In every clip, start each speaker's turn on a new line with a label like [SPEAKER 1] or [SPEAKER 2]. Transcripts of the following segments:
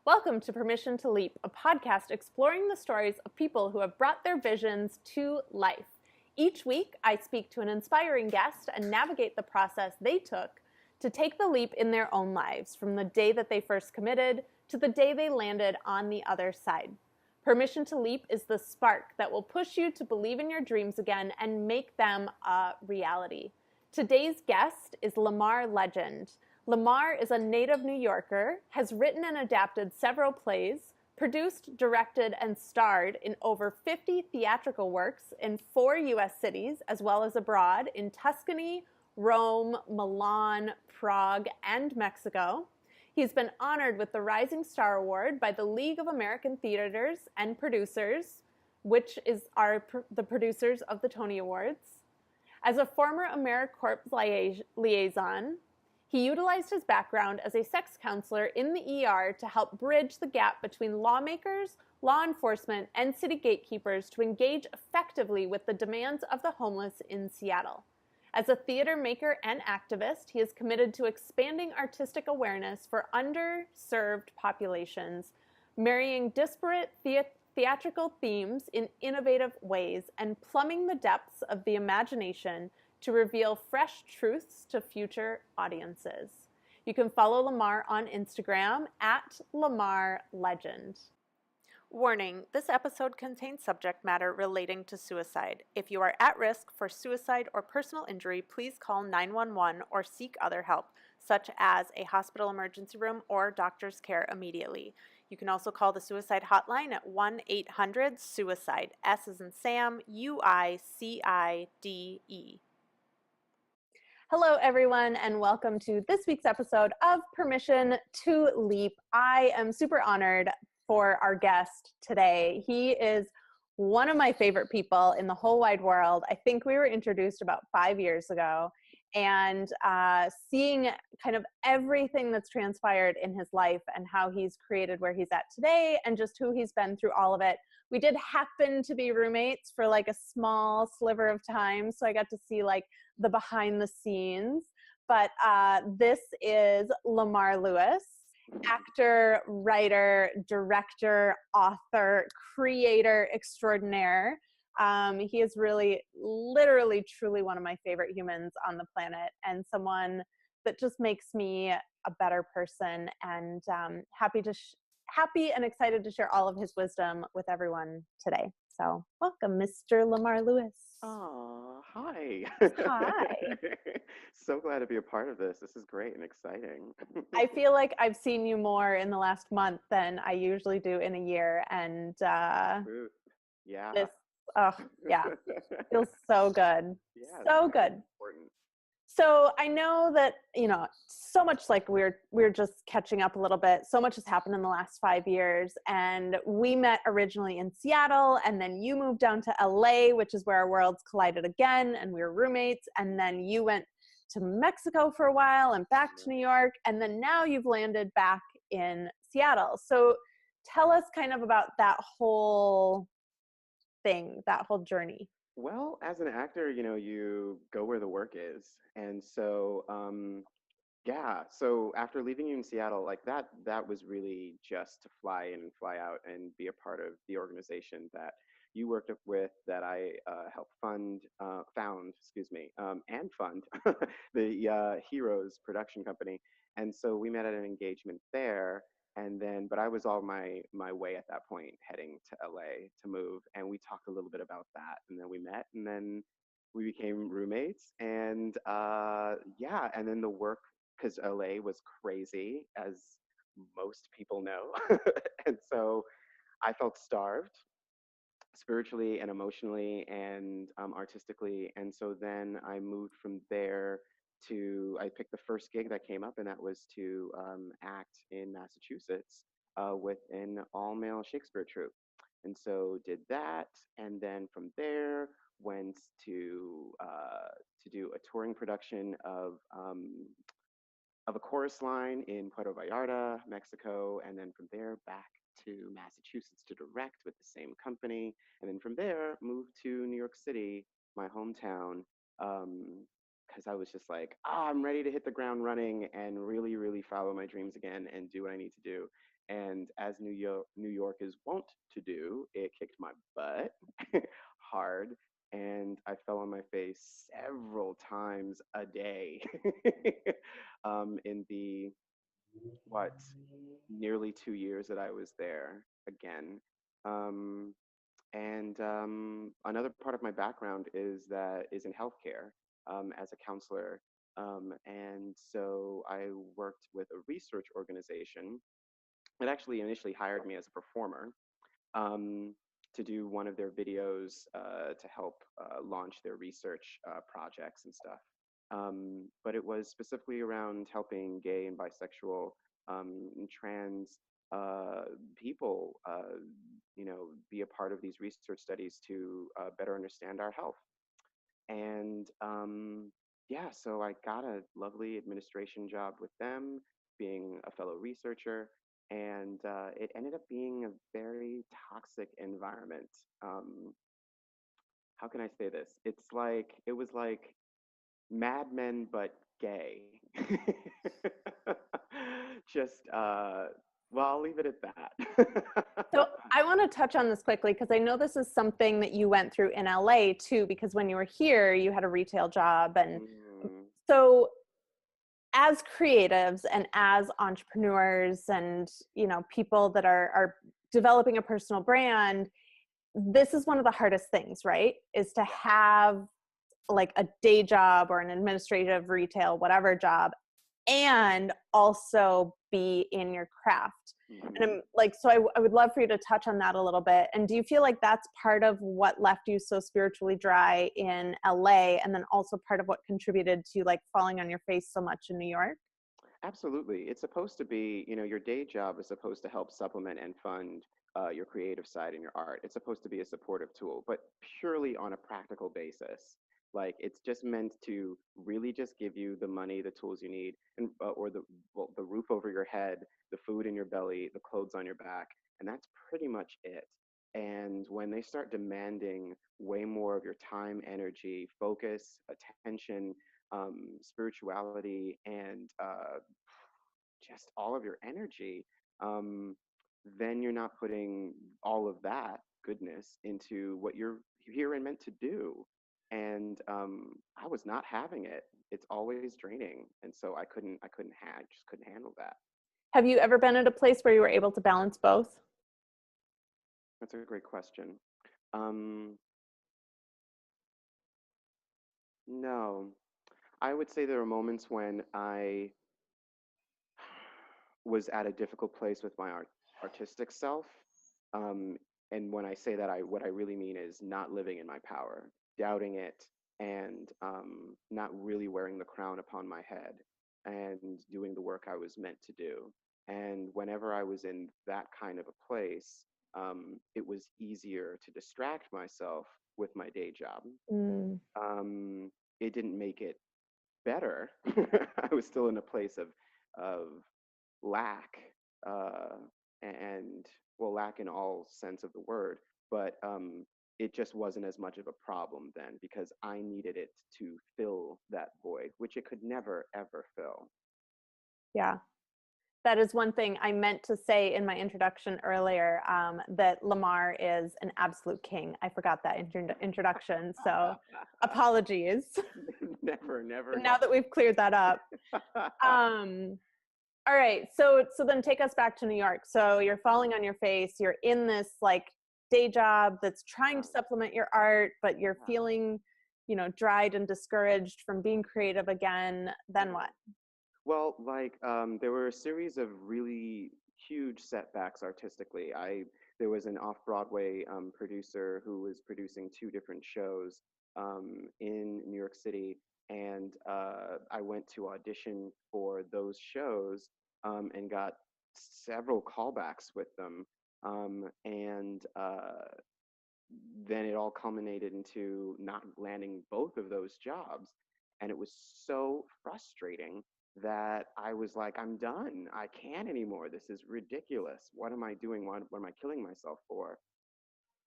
[SPEAKER 1] Welcome to Permission to Leap, a podcast exploring the stories of people who have brought their visions to life. Each week, I speak to an inspiring guest and navigate the process they took to take the leap in their own lives, from the day that they first committed to the day they landed on the other side. Permission to Leap is the spark that will push you to believe in your dreams again and make them a reality. Today's guest is Lamar Legend. Lamar is a native New Yorker, has written and adapted several plays, produced, directed, and starred in over 50 theatrical works in 4 U.S. cities, as well as abroad in Tuscany, Rome, Milan, Prague, and Mexico. He's been honored with the Rising Star Award by the League of American Theaters and Producers, which are the producers of the Tony Awards. As a former AmeriCorps liaison, he utilized his background as a sex counselor in the ER to help bridge the gap between lawmakers, law enforcement, and city gatekeepers to engage effectively with the demands of the homeless in Seattle. As a theater maker and activist, he is committed to expanding artistic awareness for underserved populations, marrying disparate theatrical themes in innovative ways, and plumbing the depths of the imagination to reveal fresh truths to future audiences. You can follow Lamar on Instagram at Lamar Legend. Warning, this episode contains subject matter relating to suicide. If you are at risk for suicide or personal injury, please call 911 or seek other help, such as a hospital emergency room or doctor's care immediately. You can also call the suicide hotline at 1-800-SUICIDE, S as in Sam, UICIDE. Hello, everyone, and welcome to this week's episode of Permission to Leap. I am super honored for our guest today. He is one of my favorite people in the whole wide world. I think we were introduced about 5 years ago, and seeing kind of everything that's transpired in his life and how he's created where he's at today and just who he's been through all of it. We did happen to be roommates for like a small sliver of time, so I got to see like the behind the scenes. But this is Lamar Lewis, actor, writer, director, author, creator extraordinaire. He is really, literally, truly one of my favorite humans on the planet, and someone that just makes me a better person, and happy and excited to share all of his wisdom with everyone today. So welcome, Mr. Lamar Lewis.
[SPEAKER 2] Oh, hi.
[SPEAKER 1] Hi.
[SPEAKER 2] So glad to be a part of this. This is great and exciting.
[SPEAKER 1] I feel like I've seen you more in the last month than I usually do in a year. And
[SPEAKER 2] Truth. Yeah.
[SPEAKER 1] this, oh, yeah, feels so good.
[SPEAKER 2] Yeah,
[SPEAKER 1] So
[SPEAKER 2] it's
[SPEAKER 1] good.
[SPEAKER 2] important.
[SPEAKER 1] So I know that, so much like we're just catching up a little bit. So much has happened in the last 5 years, and we met originally in Seattle, and then you moved down to LA, which is where our worlds collided again, and we were roommates. And then you went to Mexico for a while and back to New York, and then now you've landed back in Seattle. So tell us kind of about that whole thing, that whole journey.
[SPEAKER 2] Well, as an actor, you go where the work is. And so, yeah, so after leaving in Seattle, like that was really just to fly in and fly out and be a part of the organization that you worked with, that I helped found, and fund the Heroes production company. And so we met at an engagement there. And then, but I was all my way at that point, heading to LA to move. And we talked a little bit about that. And then we met, and then we became roommates. And yeah, and then the work, because LA was crazy, as most people know. And so I felt starved spiritually and emotionally and artistically. And so then I moved from there I picked the first gig that came up, and that was to act in Massachusetts with an all male Shakespeare troupe. And so did that. And then from there, went to do a touring production of a chorus line in Puerto Vallarta, Mexico, and then from there back to Massachusetts to direct with the same company, and then from there moved to New York City, my hometown, because I was just like, I'm ready to hit the ground running and really, really follow my dreams again and do what I need to do. And as New York is wont to do, it kicked my butt hard, and I fell on my face several times a day in the what nearly 2 years that I was there again. Um, and another part of my background is in healthcare as a counselor. And so I worked with a research organization that actually initially hired me as a performer um, to do one of their videos to help launch their research projects and stuff. But it was specifically around helping gay and bisexual and trans uh, people, be a part of these research studies to better understand our health. And yeah, so I got a lovely administration job with them, being a fellow researcher, and it ended up being a very toxic environment. How can I say this? It was like Mad Men, but gay. Just, well, I'll leave it at that.
[SPEAKER 1] So I want to touch on this quickly because I know this is something that you went through in LA too, because when you were here, you had a retail job. And
[SPEAKER 2] Mm,
[SPEAKER 1] so as creatives and as entrepreneurs and, people that are developing a personal brand, this is one of the hardest things, right? Is to
[SPEAKER 2] yeah.
[SPEAKER 1] have like a day job or an administrative retail, whatever job, and also be in your craft. And
[SPEAKER 2] Hmm.
[SPEAKER 1] I'm like, so I would love for you to touch on that a little bit. And do you feel like that's part of what left you so spiritually dry in LA, and then also part of what contributed to like falling on your face so much in New York?
[SPEAKER 2] Absolutely. It's supposed to be, your day job is supposed to help supplement and fund your creative side and your art. It's supposed to be a supportive tool, but purely on a practical basis. Like it's just meant to really just give you the money, the tools you need, and or the roof over your head, the food in your belly, the clothes on your back, and that's pretty much it. And when they start demanding way more of your time, energy, focus, attention, spirituality, and just all of your energy, um, then you're not putting all of that goodness into what you're here and meant to do. And I was not having it. It's always draining, and so just couldn't handle that.
[SPEAKER 1] Have you ever been at a place where you were able to balance both?
[SPEAKER 2] That's a great question. Um, no, I would say there are moments when I was at a difficult place with my artistic self. Um, and when I say that, what I really mean is not living in my power, doubting it, and not really wearing the crown upon my head and doing the work I was meant to do. And whenever I was in that kind of a place, it was easier to distract myself with my day job.
[SPEAKER 1] Mm.
[SPEAKER 2] Um, it didn't make it better. I was still in a place of lack uh, and well, lack in all sense of the word, but it just wasn't as much of a problem then because I needed it to fill that void, which it could never ever fill.
[SPEAKER 1] Yeah. That is one thing I meant to say in my introduction earlier, that Lamar is an absolute king. I forgot that introduction, so apologies.
[SPEAKER 2] Never, never,
[SPEAKER 1] But now that we've cleared that up,
[SPEAKER 2] never.
[SPEAKER 1] um, all right. So then take us back to New York. So you're falling on your face. You're in this like day job that's trying
[SPEAKER 2] Yeah,
[SPEAKER 1] to supplement your art, but you're
[SPEAKER 2] yeah.
[SPEAKER 1] feeling, dried and discouraged from being creative again. Then
[SPEAKER 2] Mhm.
[SPEAKER 1] what?
[SPEAKER 2] Well, like there were a series of really huge setbacks artistically. There was an off-Broadway producer who was producing two different shows in New York City, and I went to audition for those shows and got several callbacks with them, and then it all culminated into not landing both of those jobs. And it was so frustrating that I was like, I'm done. I can't anymore. This is ridiculous. What am I doing? What am I killing myself for?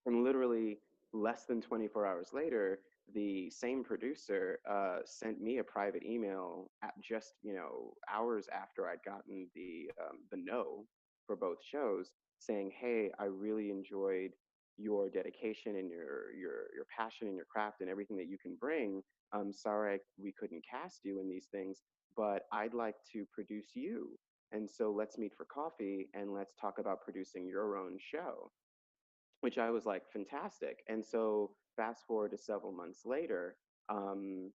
[SPEAKER 2] And literally less than 24 hours later, the same producer sent me a private email at just hours after I'd gotten the no for both shows, saying, "Hey, I really enjoyed your dedication and your passion and your craft and everything that you can bring. I'm sorry we couldn't cast you in these things, but I'd like to produce you. And so let's meet for coffee and let's talk about producing your own show," which I was like, fantastic. And so fast forward to several months later, um,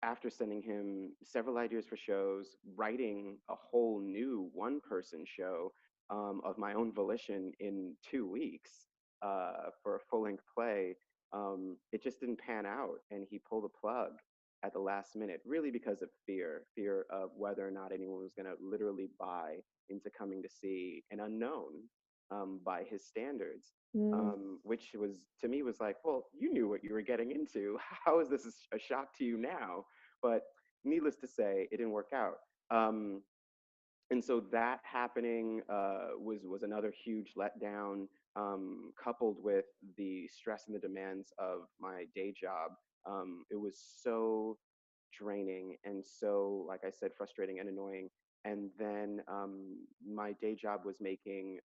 [SPEAKER 2] after sending him several ideas for shows, writing a whole new one person show of my own volition in 2 weeks for a full length play, it just didn't pan out. And he pulled the plug at the last minute, really because of fear of whether or not anyone was going to literally buy into coming to see an unknown by his standards.
[SPEAKER 1] Mm.
[SPEAKER 2] Which was to me was like, well, you knew what you were getting into. How is this a shock to you now? But needless to say, it didn't work out. Um, and so that happening was another huge letdown, coupled with the stress and the demands of my day job. It was so draining and so, like I said, frustrating and annoying. And then my day job was making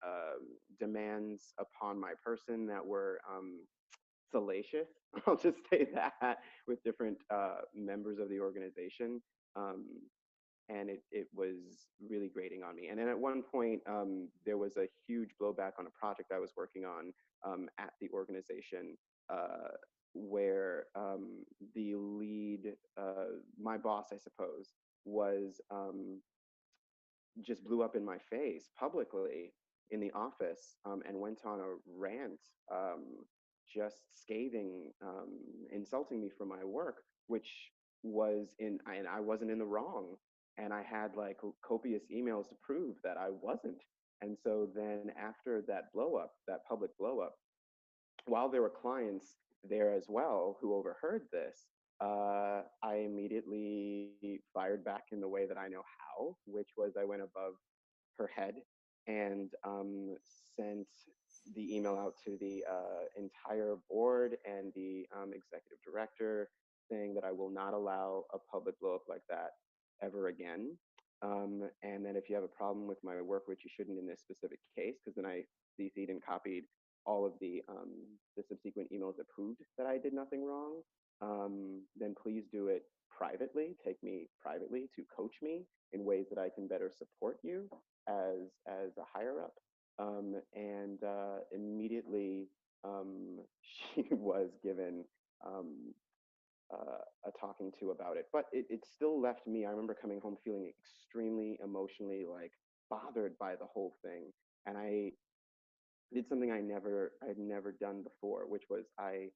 [SPEAKER 2] demands upon my person that were salacious. I'll just say that, with different members of the organization. Um, and it was really grating on me. And then at one point, there was a huge blowback on a project I was working on at the organization, uh, where the lead, my boss, I suppose, was just blew up in my face publicly in the office, and went on a rant, just scathing, insulting me for my work, which and I wasn't in the wrong. And I had like copious emails to prove that I wasn't. And so then after that blow up, that public blow up, while there were clients there as well who overheard this, I immediately fired back in the way that I know how, which was I went above her head and sent the email out to the entire board and the executive director, saying that I will not allow a public blow up like that ever again. And then if you have a problem with my work, which you shouldn't in this specific case, because then I CC'd and copied all of the subsequent emails that proved that I did nothing wrong, then please do it privately. Take me privately to coach me in ways that I can better support you as a higher up. And immediately she was given um, a talking to about it. But it still left me. I remember coming home feeling extremely emotionally like bothered by the whole thing, and I did something I'd never done before, which was I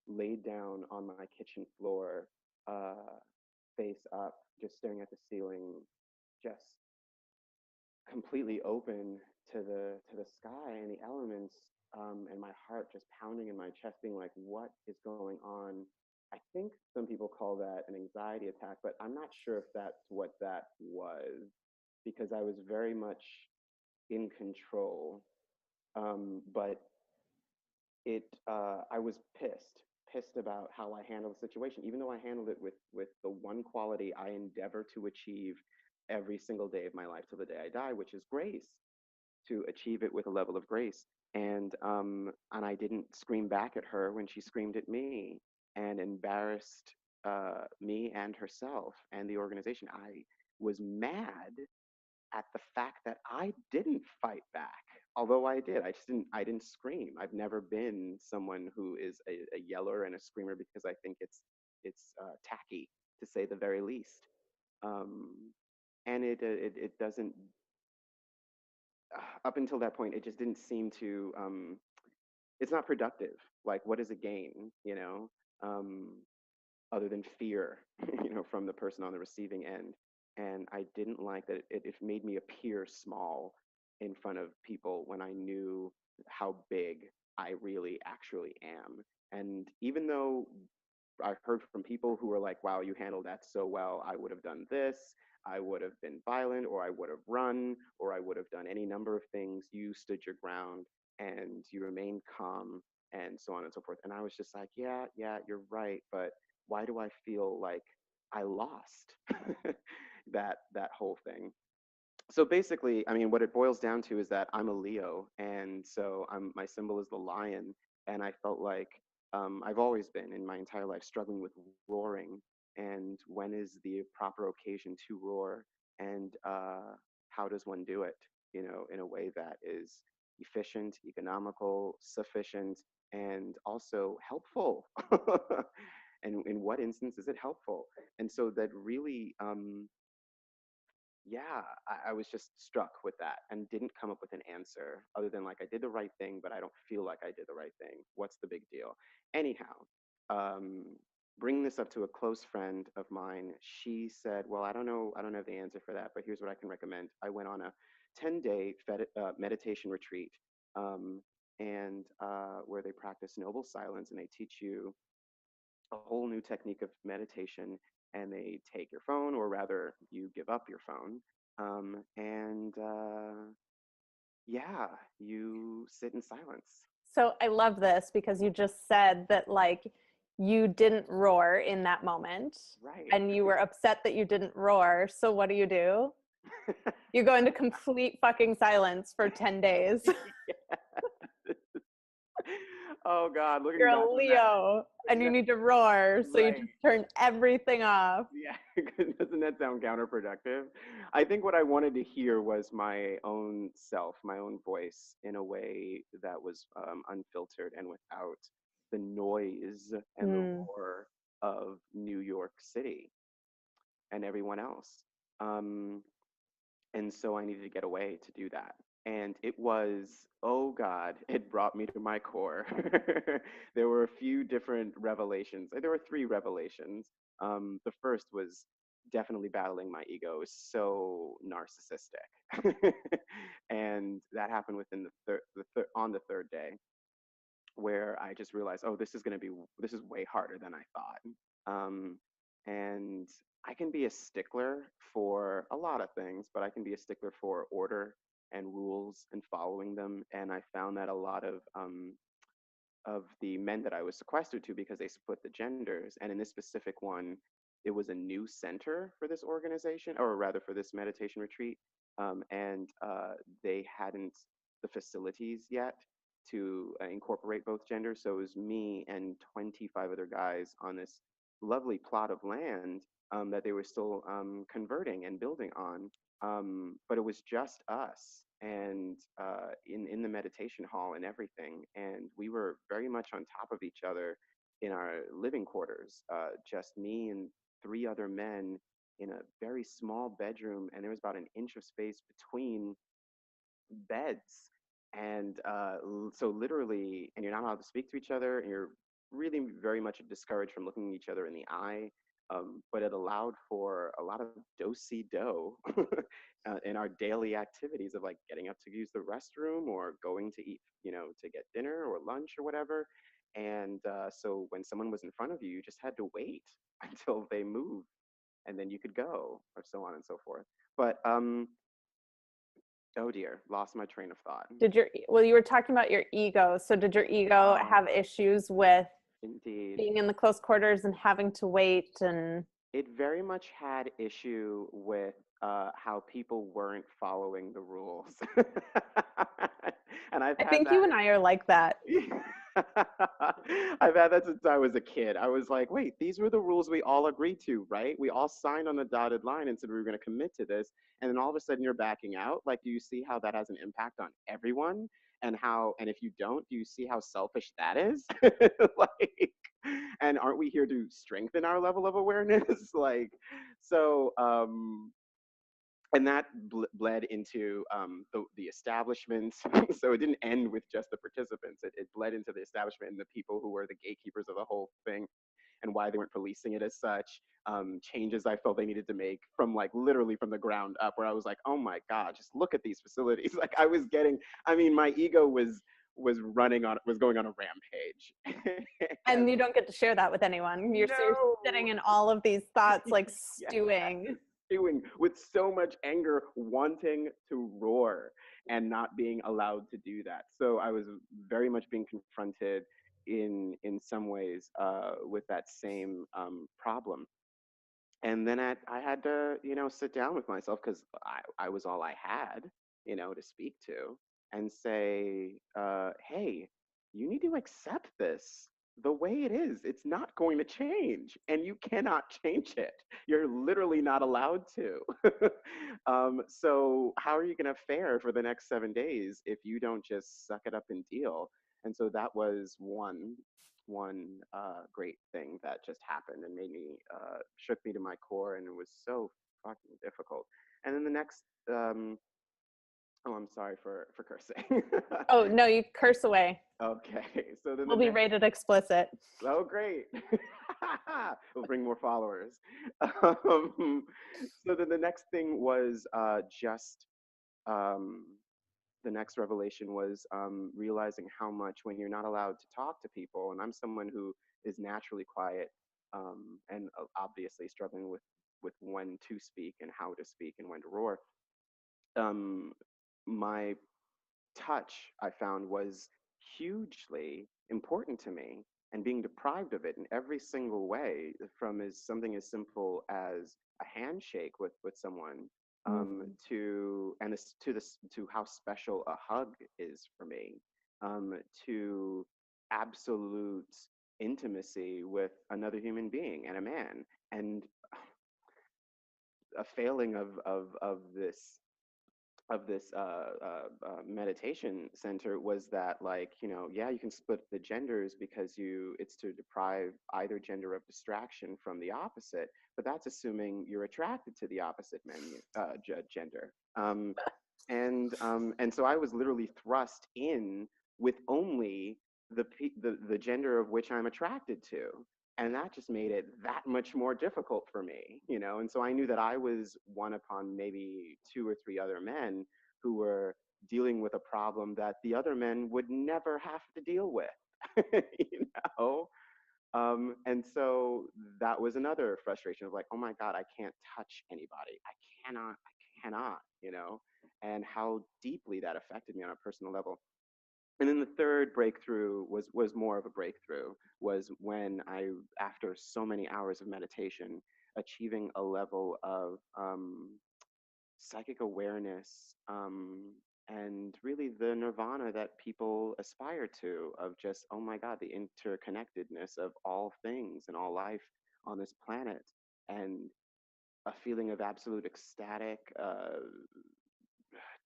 [SPEAKER 2] laid down on my kitchen floor, uh, face up, just staring at the ceiling, just completely open to the sky and the elements, and my heart just pounding in my chest, being like, "What is going on?" I think some people call that an anxiety attack, but I'm not sure if that's what that was, because I was very much in control. But I was pissed about how I handled the situation, even though I handled it with the one quality I endeavor to achieve every single day of my life till the day I die, which is grace, to achieve it with a level of grace. And I didn't scream back at her when she screamed at me and embarrassed me and herself and the organization. I was mad at the fact that I didn't fight back. Although I did, I didn't scream. I've never been someone who is a yeller and a screamer, because I think it's tacky, to say the very least. Um, and it doesn't, up until that point, it just didn't seem to, it's not productive. Like, what is a gain, um, other than fear, from the person on the receiving end. And I didn't like that it made me appear small in front of people when I knew how big I really actually am. And even though I've heard from people who were like, wow, you handled that so well, I would have done this, I would have been violent, or I would have run, or I would have done any number of things. You stood your ground and you remained calm, and so on and so forth. And I was just like, yeah, you're right. But why do I feel like I lost that whole thing? So basically, I mean, what it boils down to is that I'm a Leo, and so my symbol is the lion, and I felt like I've always been in my entire life struggling with roaring, and when is the proper occasion to roar, and how does one do it, in a way that is efficient, economical, sufficient, and also helpful. And in what instance is it helpful? And so that really yeah, I was just struck with that and didn't come up with an answer other than like I did the right thing, but I don't feel like I did the right thing. What's the big deal? Anyhow, um, bringing this up to a close friend of mine, she said, "Well, I don't have the answer for that, but here's what I can recommend." I went on a 10-day meditation retreat, and where they practice noble silence and they teach you a whole new technique of meditation, and they take your phone, or rather you give up your phone, and yeah, you sit in silence.
[SPEAKER 1] So I love this because you just said that like you didn't roar in that moment
[SPEAKER 2] Right.
[SPEAKER 1] and you were upset that you didn't roar. So what do? You go into complete fucking silence for 10 days.
[SPEAKER 2] Oh God,
[SPEAKER 1] You're
[SPEAKER 2] looking back
[SPEAKER 1] a
[SPEAKER 2] on that,
[SPEAKER 1] Leo and you
[SPEAKER 2] that
[SPEAKER 1] need to roar. So you
[SPEAKER 2] right.
[SPEAKER 1] just turn everything off.
[SPEAKER 2] Yeah, doesn't that sound counterproductive? I think what I wanted to hear was my own self, my own voice in a way that was unfiltered and without the noise and the
[SPEAKER 1] Mm.
[SPEAKER 2] roar of New York City and everyone else. Um, and so I needed to get away to do that. And it was, oh God, it brought me to my core. There were a few different revelations. There were three revelations. The first was definitely battling my ego. It was so narcissistic. And that happened within on the third day, where I just realized, oh, this is way harder than I thought. Um, and I can be a stickler for a lot of things, but I can be a stickler for order and rules and following them. And I found that a lot of the men that I was sequestered to, because they split the genders. And in this specific one, it was a new center for this organization, or rather for this meditation retreat. And they hadn't the facilities yet to incorporate both genders. So it was me and 25 other guys on this lovely plot of land that they were still converting and building on. But it was just us, and in the meditation hall and everything, and we were very much on top of each other in our living quarters. Just me and three other men in a very small bedroom, and there was about an inch of space between beds. And so literally, and you're not allowed to speak to each other, and you're really very much discouraged from looking each other in the eye. But it allowed for a lot of do-si-do in our daily activities of like getting up to use the restroom or going to eat, to get dinner or lunch or whatever. And so when someone was in front of you, you just had to wait until they moved, and then you could go, or so on and so forth. But oh dear, lost my train of thought.
[SPEAKER 1] Well, you were talking about your ego. So did your ego
[SPEAKER 2] Oh,
[SPEAKER 1] have issues with
[SPEAKER 2] indeed.
[SPEAKER 1] being in the close quarters and having to wait? And
[SPEAKER 2] It very much had issue with how people weren't following the rules. And I've
[SPEAKER 1] I
[SPEAKER 2] had
[SPEAKER 1] think you
[SPEAKER 2] that.
[SPEAKER 1] and I are like that.
[SPEAKER 2] I've had that since I was a kid. I was like, wait, these were the rules we all agreed to, right? We all signed on the dotted line and said we were going to commit to this. And then all of a sudden you're backing out. Like, do you see how that has an impact on everyone? And if you don't, do you see how selfish that is? Like, and aren't we here to strengthen our level of awareness? Like, so, and that bled into the establishment. So it didn't end with just the participants. It bled into the establishment and the people who were the gatekeepers of the whole thing, and why they weren't policing it as such. Changes I felt they needed to make from like literally from the ground up, where I was like, oh my God, just look at these facilities. Like I was getting, I mean, my ego was going on a rampage.
[SPEAKER 1] And
[SPEAKER 2] And
[SPEAKER 1] you don't get to share that with anyone. You're sitting
[SPEAKER 2] no,
[SPEAKER 1] in all of these thoughts like
[SPEAKER 2] yes,
[SPEAKER 1] stewing.
[SPEAKER 2] doing with so much anger, wanting to roar and not being allowed to do that. So I was very much being confronted in some ways with that same problem. And then I had to, sit down with myself because I was all I had, to speak to and say, hey, you need to accept this the way it is. It's not going to change and you cannot change it. You're literally not allowed to. So, how are you going to fare for the next 7 days if you don't just suck it up and deal? And so that was one great thing that just happened and made me shook me to my core, and it was so fucking difficult. And then the next, oh, I'm sorry for cursing.
[SPEAKER 1] Oh, no, you curse away.
[SPEAKER 2] Okay, so then the
[SPEAKER 1] We'll be
[SPEAKER 2] next,
[SPEAKER 1] rated explicit.
[SPEAKER 2] oh great, we'll bring more followers. Um, so then the next thing was just um, the next revelation was realizing how much when you're not allowed to talk to people, and I'm someone who is naturally quiet, and obviously struggling with when to speak and how to speak and when to roar. Um, my touch I found was hugely important to me, and being deprived of it in every single way, from as something as simple as a handshake with someone,
[SPEAKER 1] Mm.
[SPEAKER 2] to and this to how special a hug is for me, to absolute intimacy with another human being and a man. And a failing of this meditation center was that, like, yeah, you can split the genders because it's to deprive either gender of distraction from the opposite, but that's assuming you're attracted to the opposite gender. And so I was literally thrust in with only the gender of which I'm attracted to, and that just made it that much more difficult for me, And so I knew that I was one upon maybe two or three other men who were dealing with a problem that the other men would never have to deal with, you know. And so that was another frustration of like, oh my God, I can't touch anybody. I cannot, and how deeply that affected me on a personal level. And then the third breakthrough was more of a breakthrough, was when I, after so many hours of meditation, achieving a level of psychic awareness, and really the nirvana that people aspire to, of just, oh my God, the interconnectedness of all things and all life on this planet, and a feeling of absolute ecstatic,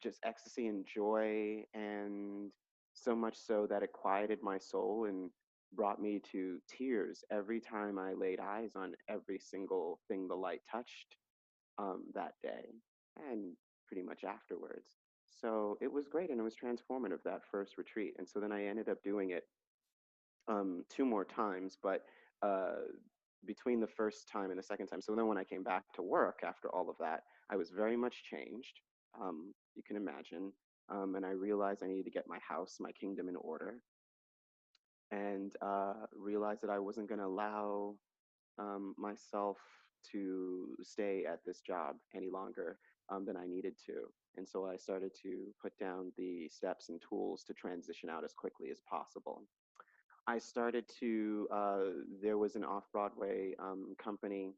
[SPEAKER 2] just ecstasy and joy, and so much so that it quieted my soul and brought me to tears every time I laid eyes on every single thing the light touched, that day, and pretty much afterwards. So it was great, and it was transformative, that first retreat. And so then I ended up doing it two more times, but uh, between the first time and the second time. So then when I came back to work after all of that, I was very much changed. You can imagine. And I realized I needed to get my house, my kingdom in order, and realized that I wasn't going to allow myself to stay at this job any longer than I needed to. And so I started to put down the steps and tools to transition out as quickly as possible. I started to, there was an off Broadway company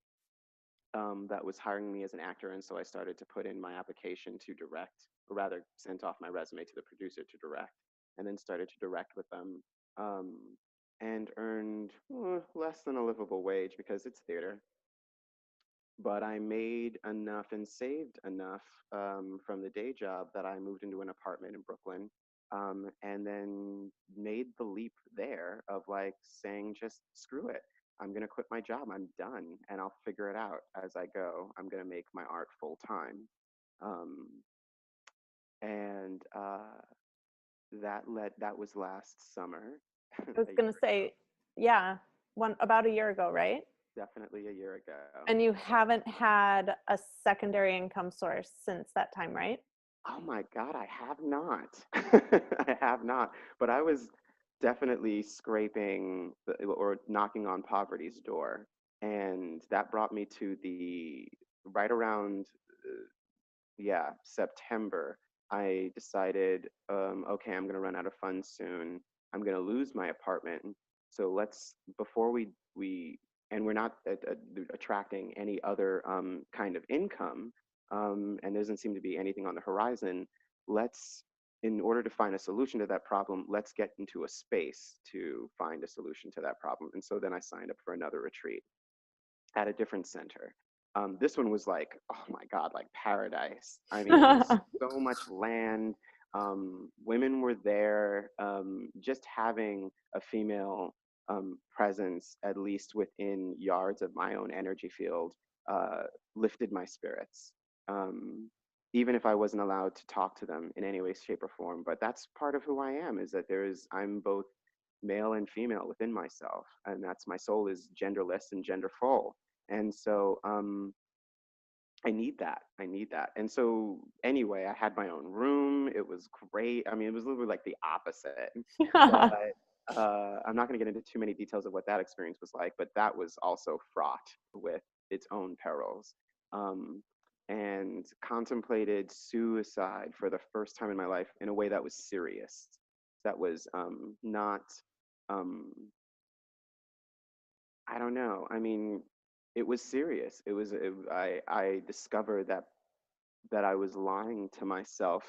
[SPEAKER 2] that was hiring me as an actor. And so I started to put in my application to direct, or rather, sent off my resume to the producer to direct, and then started to direct with them, um, and earned less than a livable wage because it's theater. But I made enough and saved enough from the day job that I moved into an apartment in Brooklyn, and then made the leap there of like saying, just screw it. I'm going to quit my job. I'm done, and I'll figure it out as I go. I'm going to make my art full time. Um, and that was last summer,
[SPEAKER 1] I was
[SPEAKER 2] a
[SPEAKER 1] going
[SPEAKER 2] year
[SPEAKER 1] to
[SPEAKER 2] ago,
[SPEAKER 1] say, yeah, about a year ago, right?
[SPEAKER 2] definitely a year ago.
[SPEAKER 1] And you haven't had a secondary income source since that time, right?
[SPEAKER 2] Oh my God, I have not. I have not. But I was definitely scraping or knocking on poverty's door. And that brought me to the right around, yeah, September. I decided, okay, I'm going to run out of funds soon. I'm going to lose my apartment. So before we and we're not attracting any other kind of income, and there doesn't seem to be anything on the horizon, let's, in order to find a solution to that problem, let's get into a space to find a solution to that problem. And so then I signed up for another retreat at a different center. This one was like, oh my God, like paradise. I mean, so much land. Women were there. Just having a female presence, at least within yards of my own energy field, uh, lifted my spirits. Um, Even if I wasn't allowed to talk to them in any way, shape, or form. But that's part of who I am, is that I'm both male and female within myself, and that's, my soul is genderless and genderful. And so I need that. I need that. And so anyway, I had my own room. It was great. I mean, it was literally like the opposite. But I'm not going to get into too many details of what that experience was like, but that was also fraught with its own perils. Um, and contemplated suicide for the first time in my life in a way that was serious. That was not, um, I don't know. I mean, it was serious. I discovered that I was lying to myself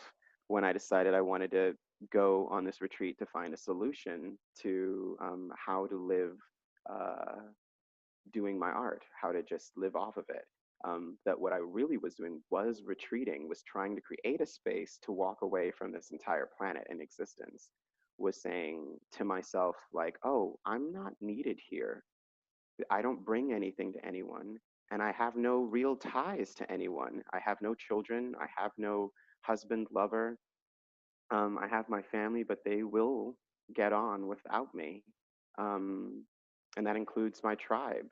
[SPEAKER 2] when I decided I wanted to go on this retreat to find a solution to how to live uh, doing my art, how to just live off of it. That what I really was doing was retreating, was trying to create a space to walk away from this entire planet and existence, was saying to myself, like, oh, I'm not needed here. I don't bring anything to anyone, and I have no real ties to anyone. I have no children. I have no husband, lover. I have my family, but they will get on without me. Um, and that includes my tribe.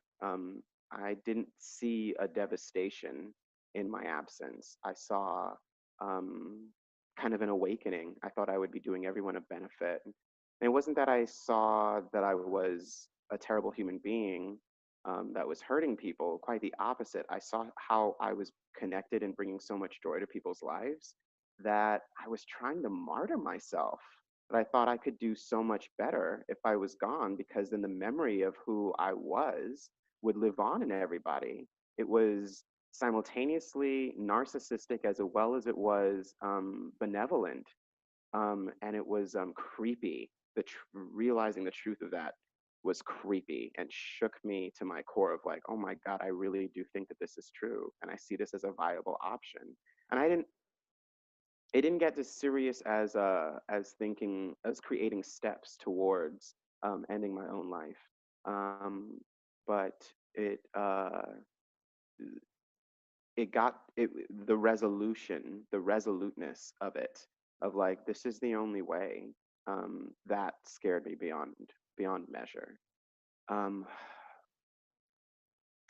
[SPEAKER 2] I didn't see a devastation in my absence. I saw um, kind of an awakening. I thought I would be doing everyone a benefit. And it wasn't that I saw that I was a terrible human being that was hurting people. Quite the opposite. I saw how I was connected and bringing so much joy to people's lives that I was trying to martyr myself. That I thought I could do so much better if I was gone, because then the memory of who I was would live on in everybody. It was simultaneously narcissistic as well as it was benevolent, and it was creepy. Realizing the truth of that was creepy and shook me to my core of like, oh my God, I really do think that this is true, and I see this as a viable option. And it didn't get as serious as thinking, as creating steps towards ending my own life. But it it got it the resolution, the resoluteness of it, of like, this is the only way. That scared me beyond measure. Um,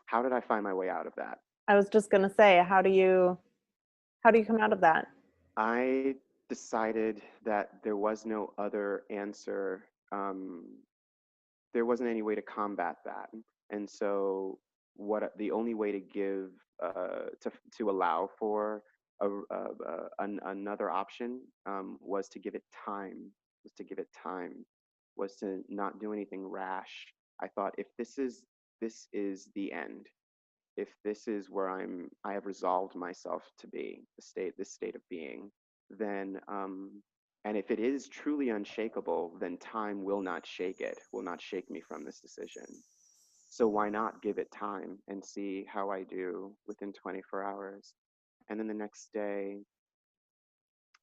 [SPEAKER 2] how did I find my way out of that?
[SPEAKER 1] I was just gonna say, how do you come out of that?
[SPEAKER 2] I decided that there was no other answer. There wasn't any way to combat that, and so what the only way to give to allow for another option was to give it time. Was to give it time. Was to not do anything rash. I thought, if this is the end, if this is where I have resolved myself to be, this state of being, then and if it is truly unshakable, then time will not shake it, will not shake me from this decision. So why not give it time and see how I do within 24 hours? And then the next day,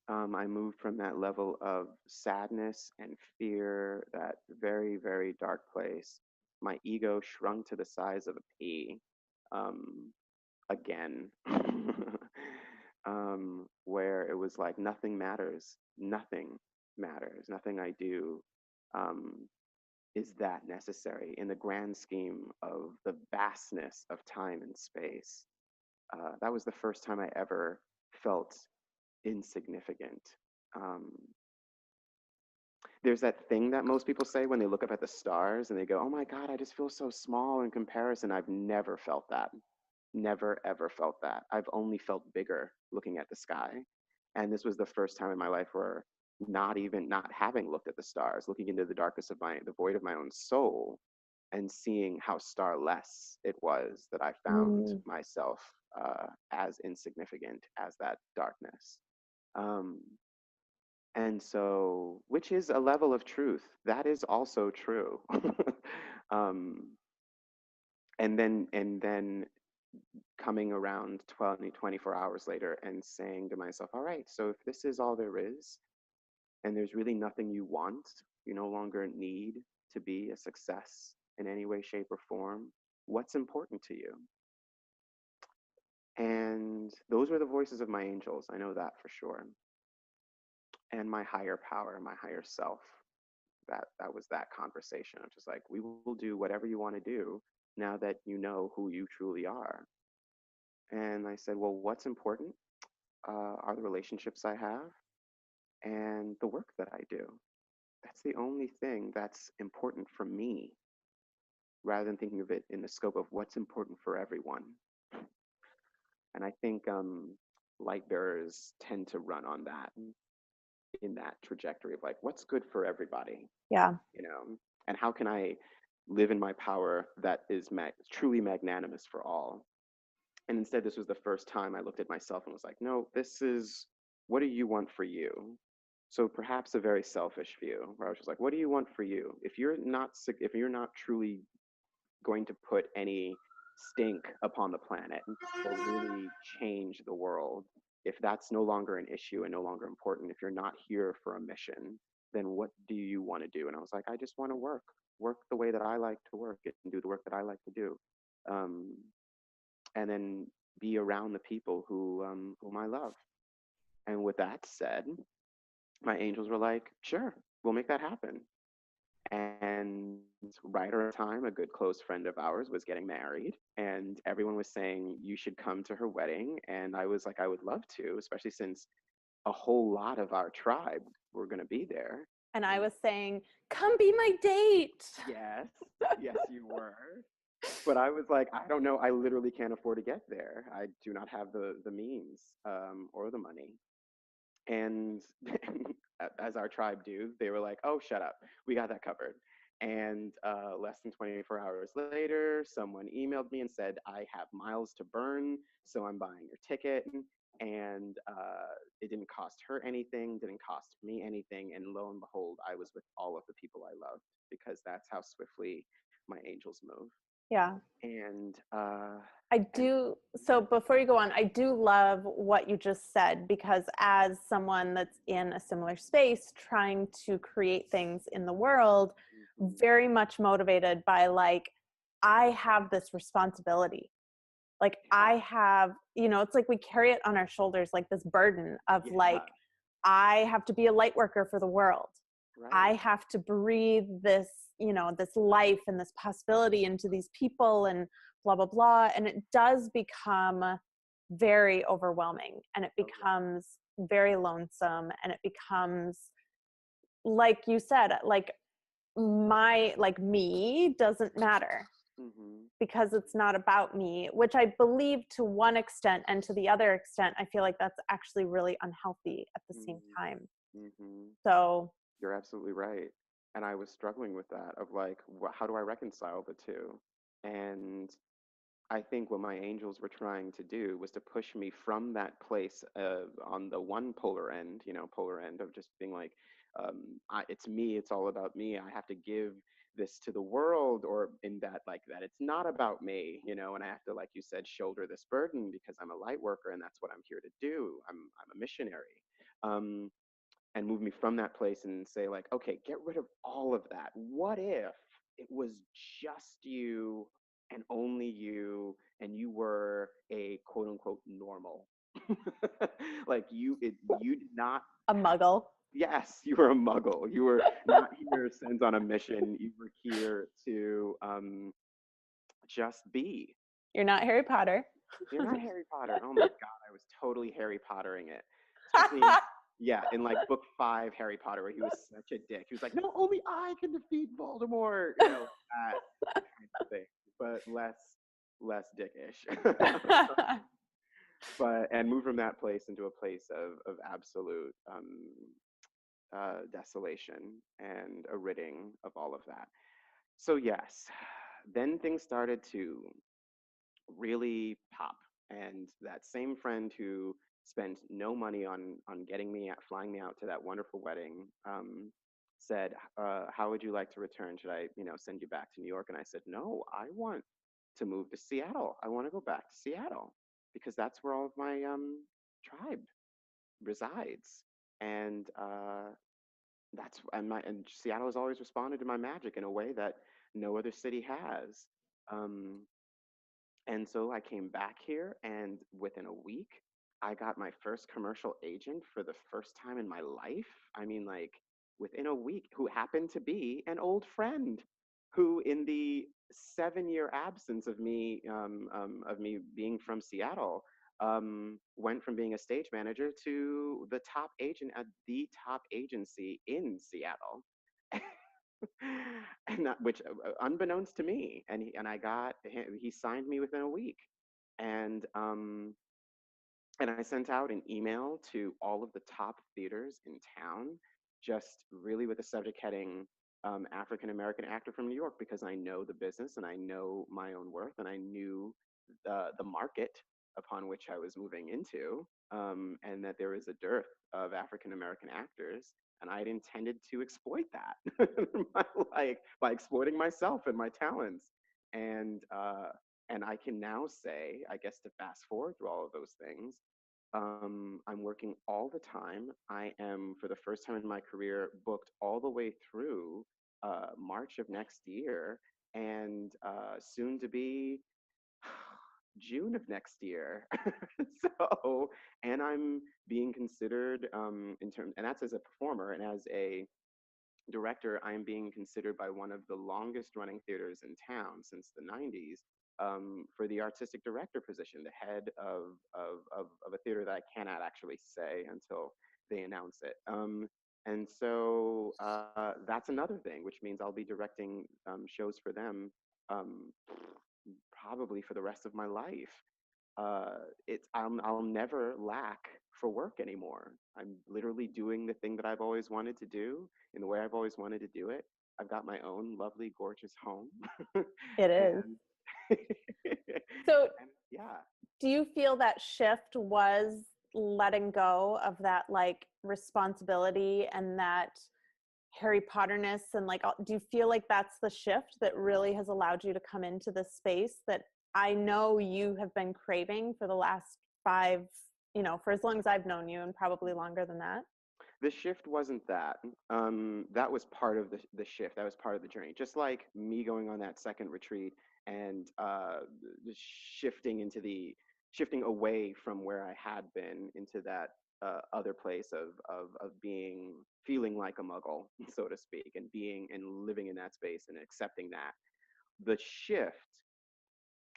[SPEAKER 2] I moved from that level of sadness and fear, that very, very dark place. My ego shrunk to the size of a pea. Um, Again, where it was like, nothing matters, nothing matters, nothing I do um, is that necessary in the grand scheme of the vastness of time and space. That was the first time I ever felt insignificant. Um, there's that thing that most people say when they look up at the stars and they go, oh my God, I just feel so small in comparison. I've never felt that. Never ever felt that. I've only felt bigger looking at the sky. And this was the first time in my life where, not having looked at the stars, looking into the darkness of the void of my own soul, and seeing how starless it was that I found
[SPEAKER 1] Mm,
[SPEAKER 2] myself as insignificant as that darkness. Um, and so, which is a level of truth that is also true. um, and then coming around 20, 24 hours later and saying to myself, all right, so if this is all there is, and there's really nothing you want, you no longer need to be a success in any way, shape, or form, what's important to you? And those were the voices of my angels. I know that for sure. And my higher power, my higher self. That was that conversation. I'm just like, we will do whatever you want to do now that you know who you truly are. And I said, well, what's important are the relationships I have and the work that I do. That's the only thing that's important for me, rather than thinking of it in the scope of what's important for everyone. And I think light bearers tend to run on that, in that trajectory of like, what's good for everybody,
[SPEAKER 1] yeah.
[SPEAKER 2] you know, and how can I live in my power that is truly magnanimous for all. And instead, this was the first time I looked at myself and was like, no, this is, what do you want for you? So perhaps a very selfish view, where I was just like, what do you want for you? If you're not truly going to put any stink upon the planet or really change the world, if that's no longer an issue and no longer important, if you're not here for a mission, then what do you want to do? And I was like, I just want to work the way that I like to work and do the work that I like to do. Um, and then be around the people whom I love. And with that said, my angels were like, sure, we'll make that happen. And right around the time, a good close friend of ours was getting married, and everyone was saying, you should come to her wedding. And I was like, I would love to, especially since a whole lot of our tribe were going to be there.
[SPEAKER 1] And I
[SPEAKER 2] And
[SPEAKER 1] was saying, come be my date.
[SPEAKER 2] yes, yes, you were. But I was like, I don't know. I literally can't afford to get there. I do not have the means or the money. And as our tribe do, they were like, oh, shut up. We got that covered. And less than 24 hours later, someone emailed me and said, I have miles to burn, so I'm buying your ticket. And it didn't cost her anything, didn't cost me anything. And lo and behold, I was with all of the people I loved, because that's how swiftly my angels move.
[SPEAKER 1] Yeah.
[SPEAKER 2] And
[SPEAKER 1] I
[SPEAKER 2] and
[SPEAKER 1] do. So before you go on, I do love what you just said, because as someone that's in a similar space, trying to create things in the world,
[SPEAKER 2] mhm,
[SPEAKER 1] very much motivated by like, I have this responsibility. Like
[SPEAKER 2] yeah,
[SPEAKER 1] I have, it's like we carry it on our shoulders, like this burden of
[SPEAKER 2] yeah,
[SPEAKER 1] like, I have to be a light worker for the world. I
[SPEAKER 2] right,
[SPEAKER 1] have to breathe this, this life and this possibility into these people and blah, blah, blah. And it does become very overwhelming, and it
[SPEAKER 2] oh yeah,
[SPEAKER 1] becomes very lonesome, and it becomes, like you said, like me doesn't matter,
[SPEAKER 2] hmm,
[SPEAKER 1] because it's not about me, which I believe to one extent, and to the other extent, I feel like that's actually really unhealthy at the same
[SPEAKER 2] hmm,
[SPEAKER 1] time.
[SPEAKER 2] hmm.
[SPEAKER 1] So,
[SPEAKER 2] You're absolutely right. And I was struggling with that of like, how do I reconcile the two? And I think what my angels were trying to do was to push me from that place on the one polar end, polar end of just being like, it's me, it's all about me. I have to give this to the world, or in that, like, that it's not about me, and I have to, like you said, shoulder this burden because I'm a light worker and that's what I'm here to do. I'm a missionary. Um, and move me from that place and say, like, okay, get rid of all of that. What if it was just you and only you, and you were a quote unquote normal? Like, you did not
[SPEAKER 1] a
[SPEAKER 2] have,
[SPEAKER 1] muggle.
[SPEAKER 2] yes, you were a muggle. You were not here sent on a mission. You were here to just be.
[SPEAKER 1] You're not Harry Potter.
[SPEAKER 2] You're not Harry Potter. Oh my God, I was totally Harry Pottering it. Especially, yeah, in like book 5, Harry Potter, where he was such a dick. He was like, no, only I can defeat Voldemort. That kind of thing, but less dickish. But and move from that place into a place of absolute desolation and a ridding of all of that. So yes, then things started to really pop. And that same friend who spent no money on getting me out, flying me out to that wonderful wedding, said, "How would you like to return? Should I, send you back to New York?" And I said, "No, I want to move to Seattle. I want to go back to Seattle because that's where all of my tribe resides." And and Seattle has always responded to my magic in a way that no other city has. Um, and so I came back here, and within a week, I got my first commercial agent for the first time in my life. I mean, like within a week, who happened to be an old friend, who, in the 7 year absence of me being from Seattle, went from being a stage manager to the top agent at the top agency in Seattle. And that, which unbeknownst to me, and I got he signed me within a week, and I sent out an email to all of the top theaters in town, just really with the subject heading, African American actor from New York, because I know the business and I know my own worth and I knew the market upon which I was moving into, and that there was a dearth of African American actors. And I'd intended to exploit that like by exploiting myself and my talents. And I can now say, I guess, to fast forward through all of those things, I'm working all the time. I am, for the first time in my career, booked all the way through March of next year, and soon to be June of next year. So, and I'm being considered in terms, and that's as a performer, and as a director, I am being considered by one of the longest running theaters in town since the 90s, for the artistic director position, the head of a theater that I cannot actually say until they announce it. And so that's another thing, which means I'll be directing shows for them, um, probably for the rest of my life. I'll never lack for work anymore. I'm literally doing the thing that I've always wanted to do in the way I've always wanted to do it. I've got my own lovely, gorgeous home,
[SPEAKER 1] It is.
[SPEAKER 2] and
[SPEAKER 1] So,
[SPEAKER 2] and yeah,
[SPEAKER 1] do you feel that shift was letting go of that like responsibility and that Harry Potterness and like do you feel like that's the shift that really has allowed you to come into this space that I know you have been craving for the last 5, for as long as I've known you and probably longer than that?
[SPEAKER 2] the shift wasn't that. That was part of the shift. That was part of the journey. Just like me going on that second retreat and shifting into the shifting away from where I had been into that other place of being feeling like a muggle, so to speak, and being and living in that space and accepting that. The shift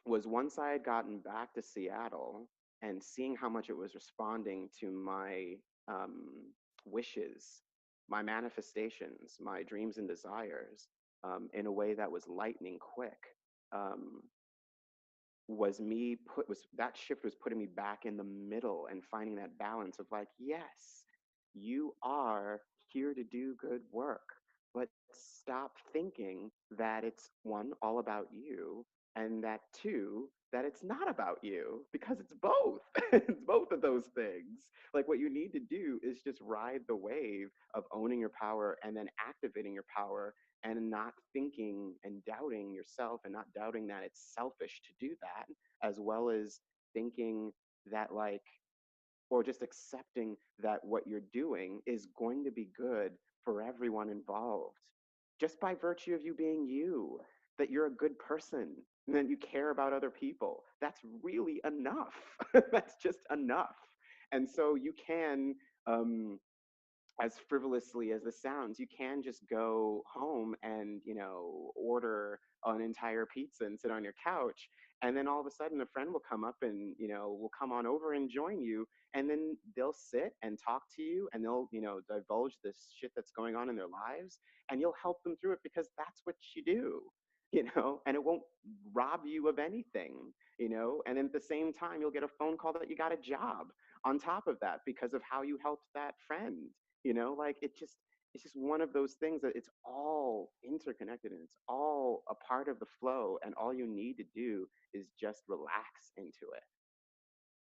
[SPEAKER 2] was once I had gotten back to Seattle and seeing how much it was responding to my wishes, my manifestations, my dreams and desires, in a way that was lightning quick. Um, was that shift was putting me back in the middle and finding that balance of like, yes, you are here to do good work, but stop thinking that it's one, all about you, and that two, that it's not about you, because it's both. It's both of those things. Like, what you need to do is just ride the wave of owning your power and then activating your power, and not thinking and doubting yourself and not doubting that it's selfish to do that, as well as thinking that, like, or just accepting that what you're doing is going to be good for everyone involved, just by virtue of you being you, that you're a good person and that you care about other people. That's really enough. That's just enough. And so you can, as frivolously as this sounds, you can just go home and, order an entire pizza and sit on your couch. And then all of a sudden, a friend will come up and, will come on over and join you. And then they'll sit and talk to you and they'll, divulge this shit that's going on in their lives. And you'll help them through it because that's what you do. And it won't rob you of anything, and then at the same time, you'll get a phone call that you got a job on top of that because of how you helped that friend. Like, it just, it's just one of those things that it's all interconnected and it's all a part of the flow. And all you need to do is just relax into it.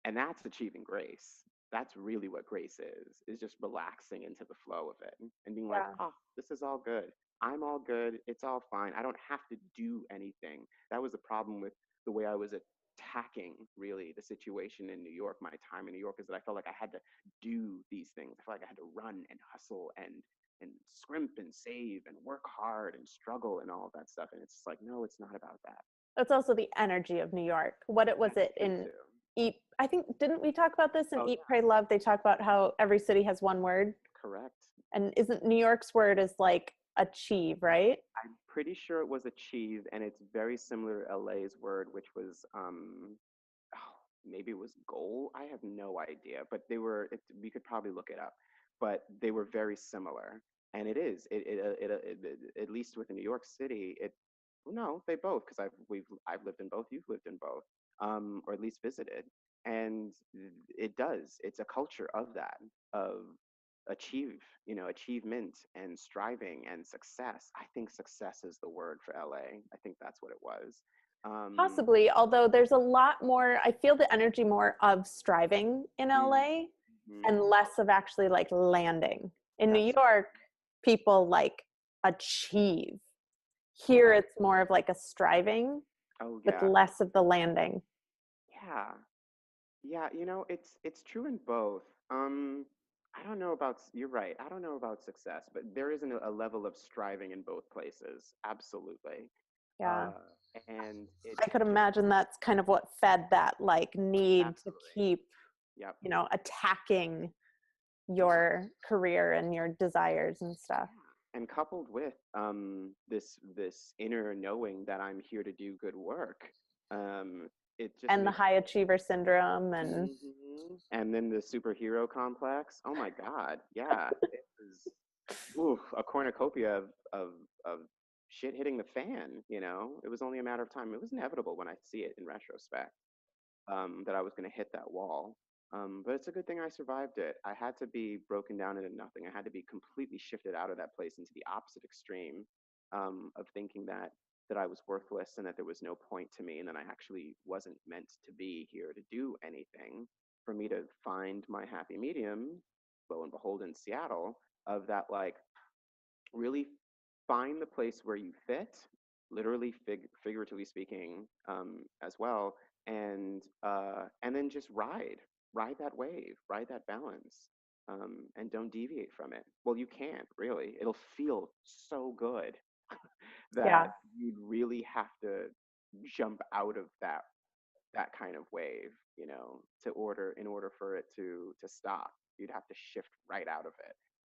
[SPEAKER 2] And that's achieving grace. That's really what grace is just relaxing into the flow of it and being like,
[SPEAKER 1] Yeah.
[SPEAKER 2] oh, this is all good. I'm all good. It's all fine. I don't have to do anything. That was the problem with the way I was attacking really the situation in New York, my time in New York, is that I felt like I had to do these things. I felt like I had to run and hustle and scrimp and save and work hard and struggle and all of that stuff. And it's just like, no, it's not about that.
[SPEAKER 1] That's also the energy of New York. What it was
[SPEAKER 2] That's
[SPEAKER 1] it
[SPEAKER 2] true
[SPEAKER 1] in
[SPEAKER 2] too.
[SPEAKER 1] Eat, I think, didn't we talk about this in
[SPEAKER 2] Oh
[SPEAKER 1] Eat,
[SPEAKER 2] yeah,
[SPEAKER 1] Pray, Love? They talk about how every city has one word.
[SPEAKER 2] correct.
[SPEAKER 1] And isn't New York's word is like achieve, right?
[SPEAKER 2] I'm pretty sure it was achieve, and it's very similar to LA's word, which was oh, maybe it was goal. I have no idea, but they were. We could probably look it up, but they were very similar. And it is. At least with New York City, it. No, they both because I've lived in both. You've lived in both, or at least visited, and it does. It's a culture of that of achievement and striving and success. I think success is the word for LA. I think that's what it was. um
[SPEAKER 1] Possibly, although there's a lot more, I feel the energy more of striving in LA
[SPEAKER 2] mhm.
[SPEAKER 1] and less of actually like landing. In New
[SPEAKER 2] That's
[SPEAKER 1] York, people like achieve. Here,
[SPEAKER 2] correct.
[SPEAKER 1] it's more of like a striving
[SPEAKER 2] Oh
[SPEAKER 1] with
[SPEAKER 2] yeah,
[SPEAKER 1] less of the landing.
[SPEAKER 2] yeah, yeah. It's true in both. I don't know about you're right. I don't know about success, but there is a level of striving in both places. Absolutely.
[SPEAKER 1] Yeah.
[SPEAKER 2] uh and it
[SPEAKER 1] I could
[SPEAKER 2] just
[SPEAKER 1] imagine that's kind of what fed that like need to
[SPEAKER 2] absolutely.
[SPEAKER 1] keep,
[SPEAKER 2] Yep.
[SPEAKER 1] attacking
[SPEAKER 2] Yeah.
[SPEAKER 1] your career and your desires and stuff.
[SPEAKER 2] Yeah, and coupled with this inner knowing that I'm here to do good work, um, it just
[SPEAKER 1] And the
[SPEAKER 2] makes
[SPEAKER 1] high achiever syndrome and
[SPEAKER 2] and then the superhero complex. Oh my God, yeah, it was oof, a cornucopia of shit hitting the fan. It was only a matter of time. It was inevitable when I see it in retrospect, that I was going to hit that wall. But it's a good thing I survived it. I had to be broken down into nothing. I had to be completely shifted out of that place into the opposite extreme, of thinking that I was worthless and that there was no point to me and that I actually wasn't meant to be here to do anything. For me to find my happy medium, lo and behold, in Seattle, of that like really find the place where you fit, literally, figuratively speaking, as well, and then just ride that wave, ride that balance, and don't deviate from it. Well, you can't really. It'll feel so good
[SPEAKER 1] yeah,
[SPEAKER 2] that you'd really have to jump out of that kind of wave, in order for it to stop. You'd have to shift right out of it,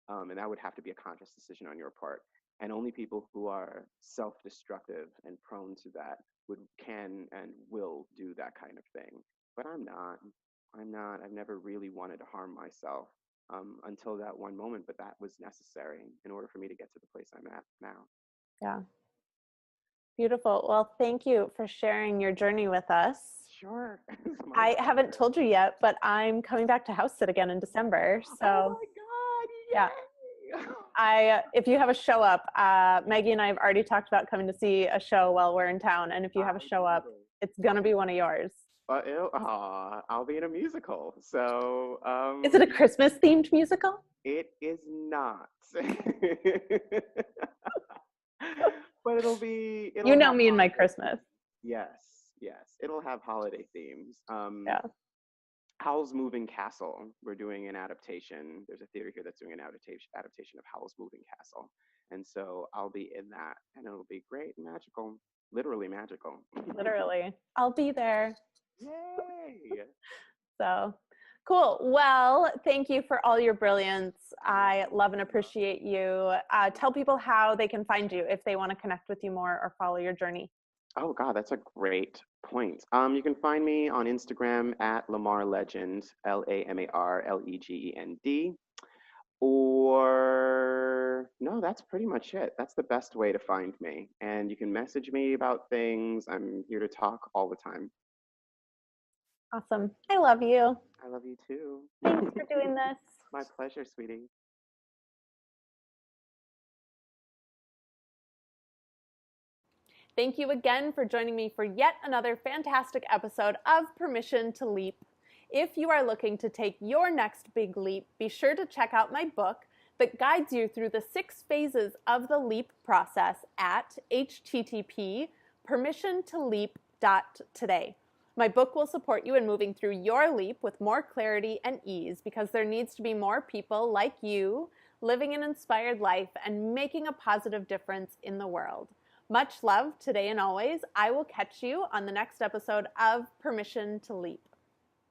[SPEAKER 2] and that would have to be a conscious decision on your part. And only people who are self-destructive and prone to that can and will do that kind of thing. But I'm not. I'm not. I've never really wanted to harm myself, until that one moment, but that was necessary in order for me to get to the place I'm at now.
[SPEAKER 1] yeah. Beautiful. Well, thank you for sharing your journey with us.
[SPEAKER 2] Sure, it's my
[SPEAKER 1] I haven't
[SPEAKER 2] pleasure.
[SPEAKER 1] told you yet, but I'm coming back to house sit again in December.
[SPEAKER 2] Oh
[SPEAKER 1] So,
[SPEAKER 2] my God!
[SPEAKER 1] yeah,
[SPEAKER 2] Yay!
[SPEAKER 1] if you have a show up, Maggie and I have already talked about coming to see a show while we're in town. And if you have a
[SPEAKER 2] I
[SPEAKER 1] show
[SPEAKER 2] love
[SPEAKER 1] up,
[SPEAKER 2] it.
[SPEAKER 1] it's going to be one of yours.
[SPEAKER 2] I'll be in a musical. So,
[SPEAKER 1] Is it a Christmas themed musical?
[SPEAKER 2] it is not. But
[SPEAKER 1] You
[SPEAKER 2] it'll
[SPEAKER 1] know
[SPEAKER 2] have
[SPEAKER 1] me and my
[SPEAKER 2] holiday
[SPEAKER 1] Christmas.
[SPEAKER 2] themes. Yes, yes. It'll have holiday themes.
[SPEAKER 1] Yeah.
[SPEAKER 2] Howl's Moving Castle. We're doing an adaptation. There's a theater here that's doing an adaptation of Howl's Moving Castle. And so I'll be in that and it'll be great and magical. Literally magical.
[SPEAKER 1] Literally. I'll be there.
[SPEAKER 2] Yay!
[SPEAKER 1] So cool. Well, thank you for all your brilliance.
[SPEAKER 2] Oh,
[SPEAKER 1] I
[SPEAKER 2] thank
[SPEAKER 1] love and
[SPEAKER 2] you.
[SPEAKER 1] appreciate you. Tell people how they can find you if they want to connect with you more or follow your journey.
[SPEAKER 2] Oh God, that's a great point. You can find me on Instagram at Lamar Legend, LamarLegend. Or no, that's pretty much it. That's the best way to find me. And you can message me about things. I'm here to talk all the time.
[SPEAKER 1] Awesome. I love you.
[SPEAKER 2] I love you too.
[SPEAKER 1] Thanks for doing this.
[SPEAKER 2] My pleasure, sweetie.
[SPEAKER 1] Thank you again for joining me for yet another fantastic episode of Permission to Leap. If you are looking to take your next big leap, be sure to check out my book that guides you through the 6 phases of the leap process at http://permissiontoleap.today. My book will support you in moving through your leap with more clarity and ease, because there needs to be more people like you living an inspired life and making a positive difference in the world. Much love today and always. I will catch you on the next episode of Permission to Leap.